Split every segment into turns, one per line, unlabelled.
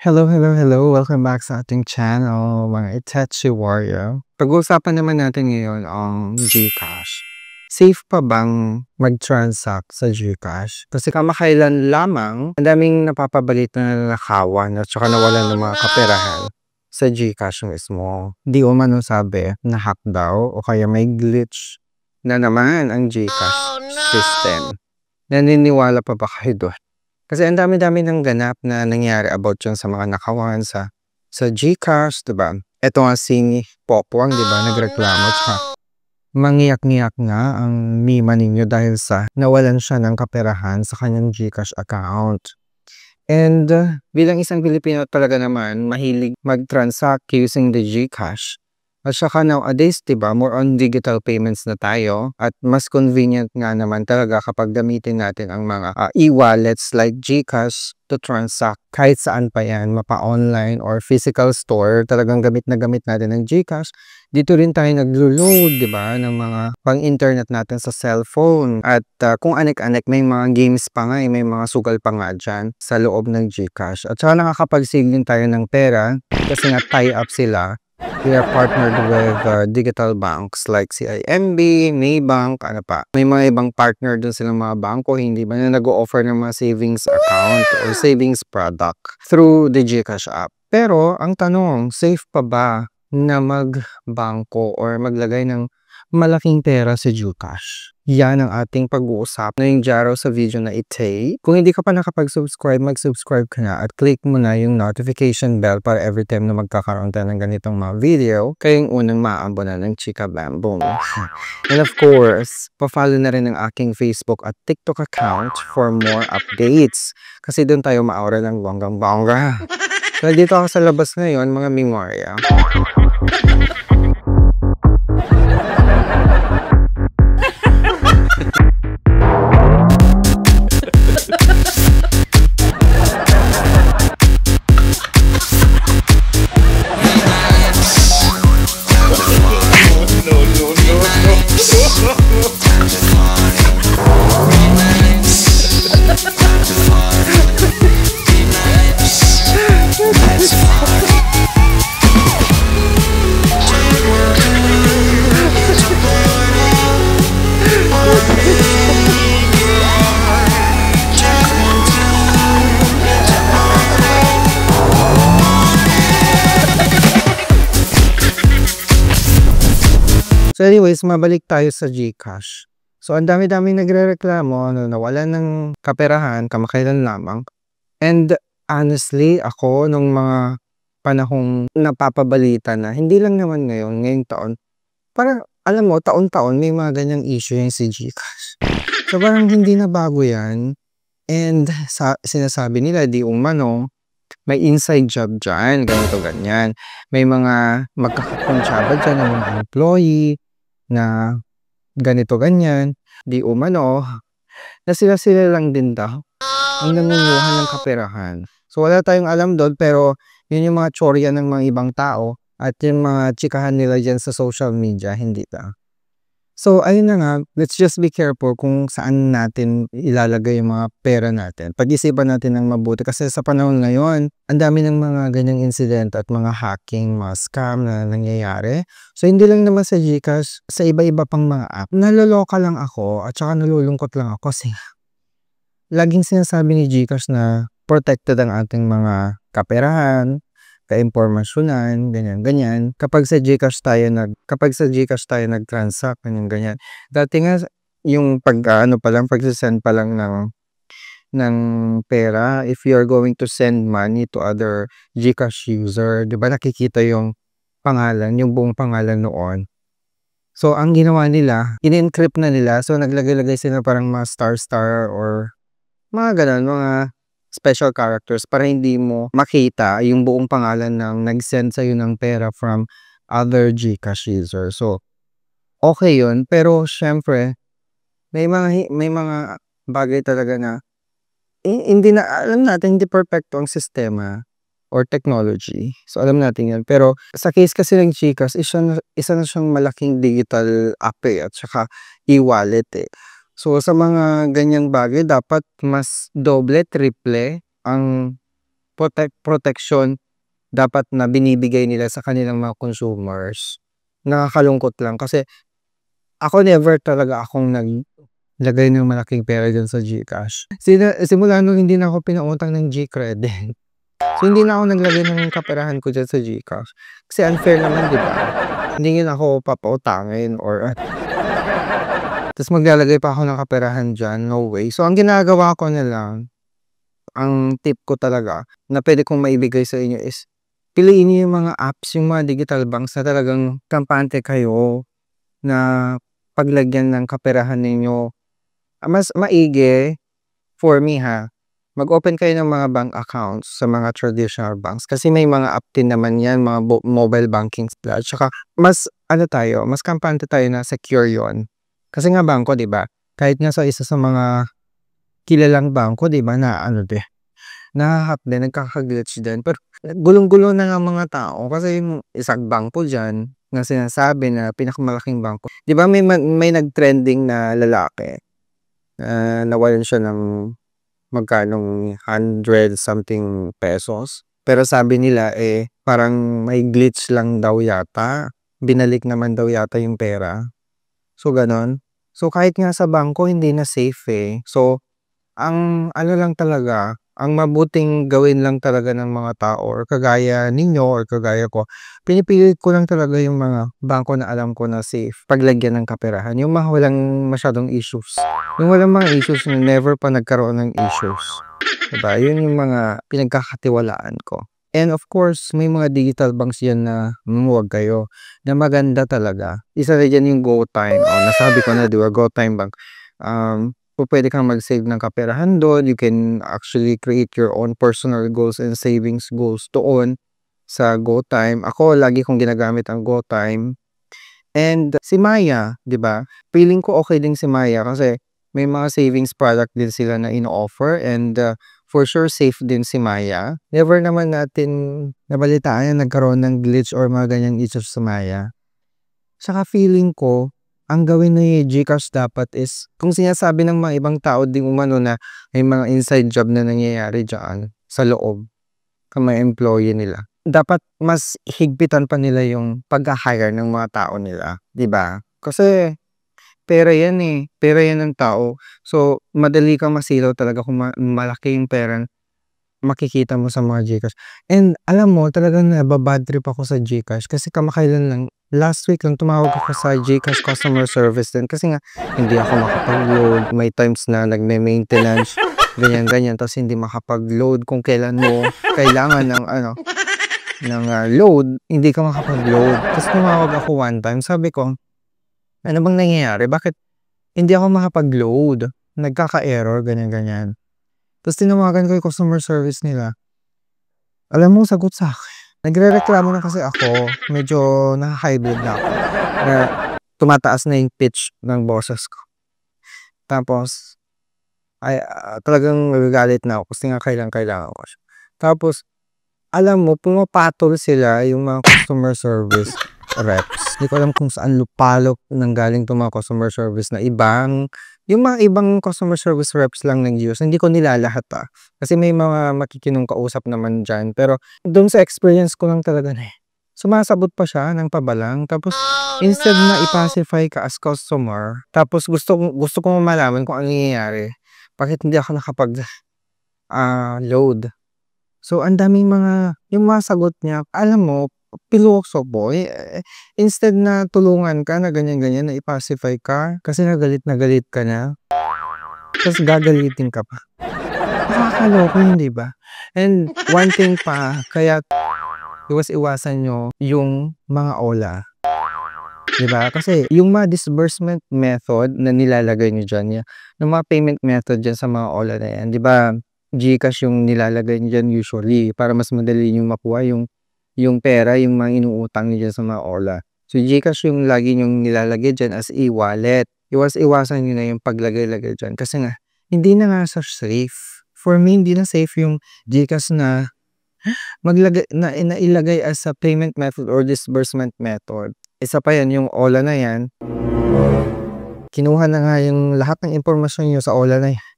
Hello, hello, hello. Welcome back sa ating channel, mga Itachi Warrior. Pag-uusapan naman natin ngayon ang GCash. Safe pa bang mag-transact sa GCash? Kasi kamakailan lamang, ang daming napapabalita na nakawan at saka nawalan ng mga kaperahan sa GCash mismo. Di umano sabi na hack daw o kaya may glitch na naman ang GCash system. Naniniwala pa ba kayo doon? Kasi ang dami-dami ng ganap na nangyari about yun sa mga nakawan sa GCash, diba? Ito nga si Popwang, diba? Nagreklamo tsaka mangiyak-ngiyak nga ang mima ninyo dahil sa nawalan siya ng kaperahan sa kanyang GCash account. And bilang isang Pilipino talaga naman, mahilig mag-transact using the GCash. At saka nowadays, diba, more on digital payments na tayo at mas convenient nga naman talaga kapag gamitin natin ang mga e-wallets like GCash to transact kahit saan pa yan, mapa-online or physical store, talagang gamit na gamit natin ng GCash. Dito rin tayo naglo-load, diba, ng mga pang-internet natin sa cellphone. At kung anek-anek, may mga games pa nga, may mga sugal pa nga dyan sa loob ng GCash. At saka nakakapag-save din tayo ng pera kasi nga tie-up sila. We are partnered with digital banks like CIMB, Maybank, ano pa. May mga ibang partner dun silang mga bangko, hindi ba na nag-o-offer ng mga savings account or savings product through the GCash app. Pero ang tanong, safe pa ba na mag-bangko or maglagay ng malaking pera sa GCash? Yan ang ating pag-uusap ngayong araw sa video na ite. Kung hindi ka pa nakapag-subscribe, mag-subscribe ka na at click mo na yung notification bell para every time na magkakaroon tayo ng ganitong mga video, kayong unang maaambunan ng Chika Bam Boom. And of course, pa-follow na rin ang aking Facebook at TikTok account for more updates. Kasi doon tayo maaura ng bonggang-bongga. So, dito ako sa labas ngayon, mga memorya. So anyways, mabalik tayo sa GCash. So ang dami-dami nagrereklamo na nawalan ng kaperahan kamakailan lamang. And honestly, ako nung mga panahong napapabalita na, hindi lang naman ngayong taon, parang alam mo, taon-taon may mga ganyang issue yung si GCash. So parang hindi na bago yan. And sinasabi nila, di umano, may inside job dyan, ganito ganyan. May mga magkakakonsyaba dyan ng mga employee na ganito ganyan. Di umano, na sila lang din daw ang nangunguha ng kaperahan. So wala tayong alam doon, pero yun yung mga tsorya ng mga ibang tao at yung mga chikahan nila dyan sa social media, hindi daw. So, ayun na nga, let's just be careful kung saan natin ilalagay yung mga pera natin. Pag-isipan natin ng mabuti kasi sa panahon ngayon, ang dami ng mga ganyang incident at mga hacking, mga scam na nangyayari. So, hindi lang naman sa GCash, sa iba-iba pang mga app. Naloloka lang ako at saka nalulungkot lang ako kasi laging sinasabi ni GCash na protected ang ating mga kaperahan, ka-impormasyonan, ganyan-ganyan. Kapag sa GCash tayo nag-transact, ganyan-ganyan. Dati nga, yung pag-send pa lang ng pera, if you're going to send money to other GCash user, di ba nakikita yung pangalan, yung buong pangalan noon. So, ang ginawa nila, in-encrypt na nila, so naglagay-lagay sila parang mga star or mga ganun, mga special characters para hindi mo makita yung buong pangalan ng nag-send sa'yo ng pera from other GCash user. So, okay yun. Pero, syempre, may mga bagay talaga na hindi na, alam natin, hindi perfecto ang sistema or technology. So, alam natin yan. Pero, sa case kasi ng GCash, isa na siyang malaking digital app at saka e-wallet So, sa mga ganyang bagay, dapat mas doble, triple ang protection dapat na binibigay nila sa kanilang mga consumers. Nakakalungkot lang kasi ako never talaga akong naglagay ng malaking pera diyan sa GCash. Simula nung hindi na ako pinautang ng GCredit. So, hindi na ako naglagay ng kaperahan ko diyan sa GCash. Kasi unfair naman, 'di ba? Hindi nila ako papautangin or tapos maglalagay pa ako ng kaperahan diyan, no way. So, ang ginagawa ko na lang, ang tip ko talaga na pwede kong maibigay sa inyo is piliin niyo yung mga apps, yung mga digital banks na talagang kampante kayo na paglagyan ng kaperahan ninyo. Mas maigi for me mag-open kayo ng mga bank accounts sa mga traditional banks kasi may mga app din naman yan, mga mobile banking sila. Tsaka mas mas kampante tayo na secure yon. Kasi nga bangko, 'di ba? Kahit nga sa isa sa mga kilalang bangko, 'di ba, na nahahack din, nagkaka-glitch din. Pero gulong-gulo na nga mga tao kasi yung isang bangko diyan na sinasabi na pinakamalaking bangko. 'Di ba may nag-trending na lalaki, nawalan siya ng magkanong 100 something pesos. Pero sabi nila parang may glitch lang daw yata. Binalik naman daw yata yung pera. So ganon. So kahit nga sa bangko hindi na safe So ang lang talaga, ang mabuting gawin lang talaga ng mga tao or kagaya ninyo or kagaya ko, pinipilit ko lang talaga yung mga bangko na alam ko na safe paglagyan ng kaperahan. Yung mga walang masyadong issues. Yung walang mga issues na never pa nagkaroon ng issues. Diba? Yun yung mga pinagkakatiwalaan ko. And of course, may mga digital banks yan na huwag kayo. Na maganda talaga. Isa na dyan yung GoTime. Nasabi ko na, diba? GoTime Bank. Pwede kang mag-save ng kaperahan doon. You can actually create your own personal goals and savings goals doon sa GoTime. Ako, lagi kong ginagamit ang GoTime. And si Maya, 'di ba? Feeling ko okay din si Maya kasi may mga savings product din sila na ino-offer and for sure safe din si Maya. Never naman natin nabalitaan na nagkaroon ng glitch or mga ganyang issues sa Maya. Saka feeling ko, ang gawin ni GCash dapat is, kung sinasabi ng mga ibang tao din umano na may mga inside job na nangyayari dyan sa loob, kung may employee nila, dapat mas higpitan pa nila yung pag-hire ng mga tao nila, 'di ba? Kasi pera yan pera yan ng tao. So, madali kang masilaw talaga kung malaki yung pera makikita mo sa mga GCash. And alam mo, talagang nababad trip ako sa GCash kasi kamakailan lang, last week lang tumawag ako sa GCash customer service din kasi nga hindi ako makapag-load. May times na nagme-maintenance, ganyan-ganyan, tapos hindi makapag-load kung kailan mo kailangan ng load, hindi ka makapag-load. Tapos tumawag ako one time, sabi ko, ano bang nangyayari? Bakit hindi ako makapag-load? Nagkaka-error, ganyan-ganyan. Tapos tinawagan ko yung customer service nila. Alam mo, sagot sa akin. Nagre-reklamo na kasi ako. Medyo na-high blood na ako. Na tumataas na yung pitch ng boses ko. Tapos, talagang nagagalit na ako kasi nga kailangan ko siya. Tapos, alam mo, pumapatol sila yung mga customer service reps. Hindi ko alam kung saan lupalok nanggaling itong mga customer service na yung mga ibang customer service reps lang nag-use. Hindi ko nilalahat kasi may mga makikinong kausap naman dyan. Pero doon sa experience ko lang talaga sumasabot pa siya ng pabalang. Tapos instead na i-pacify ka as customer, tapos gusto ko malaman kung ano nangyayari. Bakit hindi ako nakapag-load? So, ang daming yung mga sagot niya, alam mo, piloso boy. Instead na tulungan ka na ganyan-ganyan, na i-pacify ka, kasi nagalit ka na, tapos gagalitin ka pa. Nakakaloko yun, diba? And one thing pa, kaya iwasan nyo yung mga OLA. Diba? Kasi yung mga disbursement method na nilalagay nyo dyan, yung mga payment method dyan sa mga OLA na yan, diba? GCash yung nilalagay nyo dyan usually para mas madali nyo makuha yung pera, yung mga inuutang niyo dyan sa mga OLA. So, GCash yung lagi nyong nilalagay dyan as e-wallet. Iwasan nyo na yung paglagay-lagay dyan. Kasi nga, hindi na nga safe. For me, hindi na safe yung GCash na ilagay as a payment method or disbursement method. Isa pa yan, yung OLA na yan. Kinuha na nga yung lahat ng impormasyon nyo sa OLA na yan.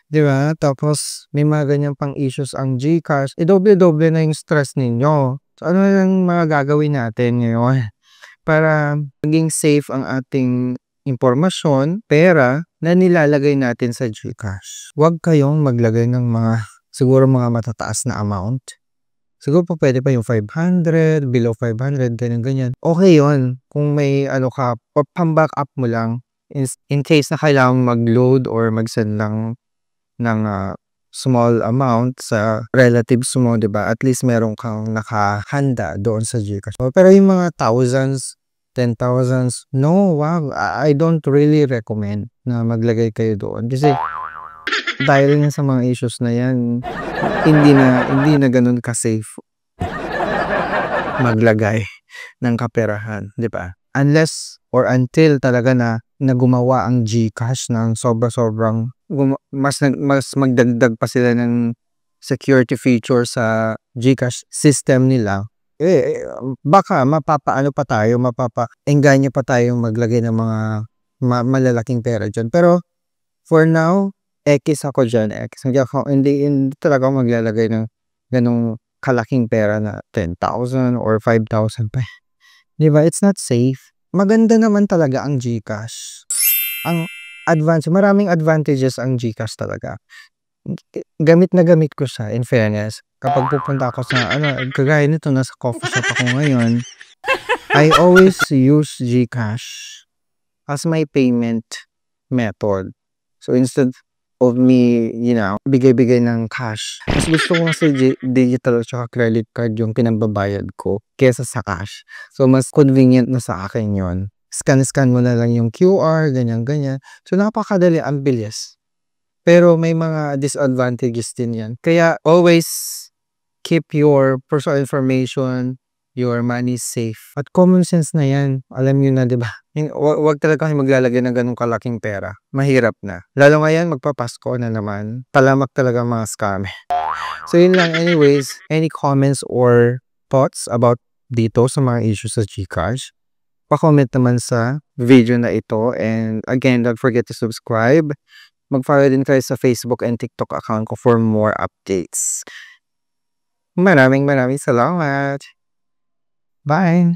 'Di ba? Tapos may mga ganyan pang issues ang GCash, doble-doble na yung stress ninyo. So, ano na lang mga gagawin natin ngayon para maging safe ang ating impormasyon, pera na nilalagay natin sa GCash. Huwag kayong maglagay ng mga siguro mga matataas na amount. Siguro pa puwede pa yung 500, below 500, ganyan. Okey yun kung may ano ka, pam-backup mo lang in case na kailangang mag-load or mag-send lang ng, small amount sa relatives mo, 'di ba? At least meron kang nakahanda doon sa GCash mo. Pero yung mga thousands, 10,000s, no, wag. I don't really recommend na maglagay kayo doon kasi dahil nga sa mga issues na 'yan, hindi na gano'n ka-safe maglagay ng kaperahan, 'di ba? Unless or until talaga na gumawa ang GCash ng sobra-sobrang mas magdagdag pa sila ng security feature sa GCash system nila, baka mapapaano pa tayo, mapapaengganyo pa tayong maglagay ng mga malalaking pera diyan. Pero for now, ekis ako diyan, ekis. Hindi talaga ako maglalagay ng gano'ng kalaking pera na 10,000 or 5,000 pa. 'Di ba, it's not safe. Maganda naman talaga ang GCash. Ang maraming advantages ang GCash talaga. Gamit na gamit ko siya in fairness. Kapag pupunta ako sa kagaya nito nasa coffee shop ako ngayon, I always use GCash as my payment method. So instead of me, bigay-bigay ng cash, mas gusto ko kasi digital at saka credit card yung pinambabayad ko kaysa sa cash. So mas convenient na sa akin yun. Scan mo na lang yung QR, ganyan-ganyan. So napakadali, ang bilis. Pero may mga disadvantages din yan. Kaya always keep your personal information, your money safe. At common sense na yan. Alam nyo na, di ba? Huwag talaga kayo maglalagay ng ganung kalaking pera. Mahirap na. Lalo ngayon, magpapasko na naman. Talamak talaga mga scam. So yun lang. Anyways, any comments or thoughts about dito sa mga issues sa GCash? Pa-comment naman sa video na ito. And again, don't forget to subscribe. Mag-follow din kayo sa Facebook and TikTok account ko for more updates. Maraming salamat. Bye!